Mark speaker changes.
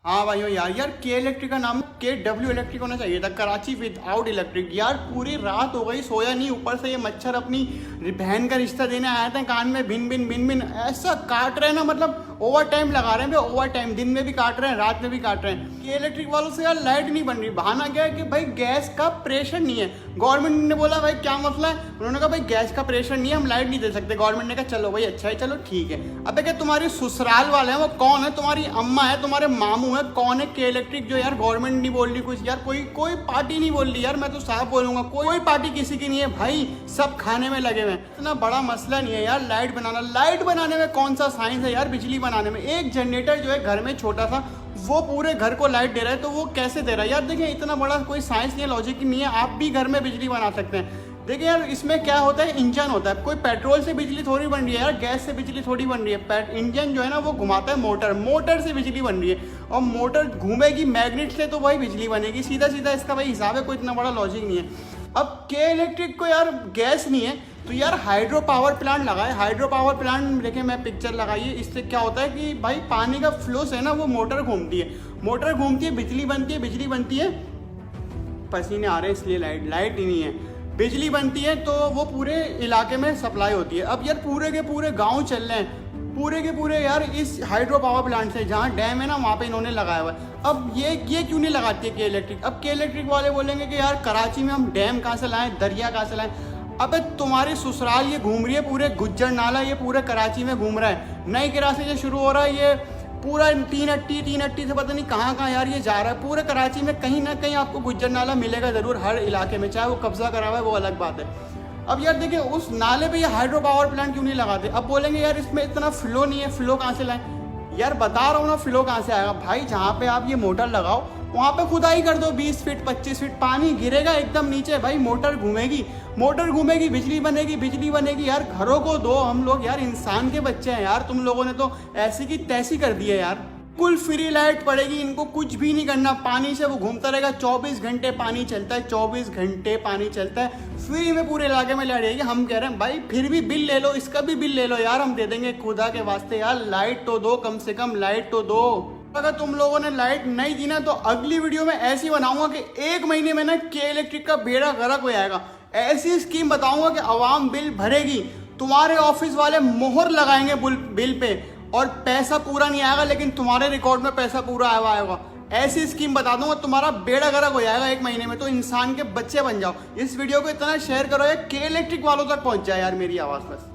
Speaker 1: हाँ भाइयों यार यार के इलेक्ट्रिक का नाम KW इलेक्ट्रिक होना चाहिए था, कराची विदाउट इलेक्ट्रिक। यार पूरी रात हो गई सोया नहीं, ऊपर से ये मच्छर अपनी बहन का रिश्ता देने आए थे, कान में भिन भिन भिन भिन ऐसा काट रहे हैं ना, मतलब ओवर टाइम लगा रहे हैं, ओवर टाइम दिन में भी काट रहे हैं, रात में भी काट रहे हैं। के इलेक्ट्रिक वालों से यार लाइट नहीं बन रही, बहाना क्या है कि भाई गैस का प्रेशर नहीं है। गवर्नमेंट ने बोला भाई क्या मसला है, उन्होंने कहा भाई गैस का प्रेशर नहीं है, हम लाइट नहीं दे सकते। गवर्नमेंट ने कहा चलो भाई अच्छा है, चलो ठीक है। अब क्या तुम्हारी ससुराल वाले हैं वो कौन है, तुम्हारी अम्मा है, तुम्हारे मामू है, कौन है के इलेक्ट्रिक जो यार गवर्नमेंट नहीं बोल रही कुछ, यार कोई पार्टी नहीं बोल रही यार, मैं तो साफ बोलूंगा कोई पार्टी किसी की नहीं है भाई, सब खाने में लगे हुए हैं। इतना बड़ा मसला नहीं है यार लाइट बनाना, लाइट बनाने में कौन सा साइंस है यार, बिजली बनाने में। एक जनरेटर जो है घर में छोटा सा वो पूरे घर को लाइट दे रहा है, तो वो कैसे दे रहा है यार। देखिए इतना बड़ा कोई साइंस नहीं है, लॉजिक नहीं है, आप भी घर में बिजली बना सकते हैं। देखिए यार इसमें क्या होता है, इंजन होता है, कोई पेट्रोल से बिजली थोड़ी बन रही है यार, गैस से बिजली थोड़ी बन रही है। इंजन जो है ना वो घुमाता है मोटर से बिजली बन रही है, और मोटर घूमेगी मैग्नेट से तो वही बिजली बनेगी, सीधा सीधा इसका भाई हिसाब है, कोई इतना बड़ा लॉजिक नहीं है। अब के इलेक्ट्रिक को यार गैस नहीं है तो यार हाइड्रो पावर प्लांट लगाए। हाइड्रो पावर प्लांट देखिए मैं पिक्चर लगाइए, इससे क्या होता है कि भाई पानी का फ्लो से ना वो मोटर घूमती है, मोटर घूमती है, बिजली बनती है, बिजली बनती है, पसीने आ रहे हैं इसलिए लाइट ही नहीं है, बिजली बनती है तो वो पूरे इलाके में सप्लाई होती है। अब यार पूरे के पूरे गांव चल रहे हैं, पूरे के पूरे यार इस हाइड्रो पावर प्लांट से, जहाँ डैम है ना वहाँ पे इन्होंने लगाया हुआ है। अब ये क्यों नहीं लगाती है के इलेक्ट्रिक। अब के इलेक्ट्रिक वाले बोलेंगे कि यार कराची में हम डैम कहाँ से लाएं, दरिया कहाँ से लाएं। अबे तुम्हारी ससुराल ये घूम रही है, पूरे गुज्जर नाला ये पूरे कराची में घूम रहा है, नई किरासी से शुरू हो रहा है, ये पूरा तीन अट्टी से पता नहीं कहाँ यार ये जा रहा है। पूरे कराची में कहीं ना कहीं आपको गुज्जर नाला मिलेगा ज़रूर, हर इलाके में, चाहे वो कब्जा करा हुआ है वो अलग बात है। अब यार देखिए उस नाले पे ये हाइड्रो पावर प्लांट क्यों नहीं लगाते। अब बोलेंगे यार इसमें इतना फ्लो नहीं है, फ्लो कहाँ से लाएं। यार बता रहा हूँ ना फ्लो कहाँ से आएगा भाई, जहाँ पे आप ये मोटर लगाओ वहाँ पे खुदाई कर दो 20 फीट 25 फीट, पानी गिरेगा एकदम नीचे भाई, मोटर घूमेगी, बिजली बनेगी। यार घरों को दो, हम लोग यार इंसान के बच्चे हैं यार, तुम लोगों ने तो ऐसी की तैसी कर दी है यार। कुल फ्री लाइट पड़ेगी, इनको कुछ भी नहीं करना, पानी से वो घूमता रहेगा, 24 घंटे पानी चलता है, 24 घंटे पानी चलता है, फ्री में पूरे इलाके में लाइट रहेगी। हम कह रहे हैं भाई फिर भी बिल ले लो, इसका भी बिल ले लो यार, हम दे देंगे, खुदा के वास्ते यार लाइट तो दो, कम से कम लाइट तो दो। अगर तुम लोगों ने लाइट नहीं दी ना तो अगली वीडियो में ऐसी बनाऊंगा कि 1 महीने में ना के इलेक्ट्रिक का बेड़ा गर्क हो जाएगा। ऐसी स्कीम बताऊंगा कि आवाम बिल भरेगी, तुम्हारे ऑफिस वाले मोहर लगाएंगे बिल पे, और पैसा पूरा नहीं आएगा लेकिन तुम्हारे रिकॉर्ड में पैसा पूरा आएगा। ऐसी स्कीम बता दूंगा, तुम्हारा बेड़ा गर्क हो जाएगा 1 महीने में, तो इंसान के बच्चे बन जाओ। इस वीडियो को इतना शेयर करो यार के इलेक्ट्रिक वालों तक पहुंच जाए यार मेरी आवाज़ बस।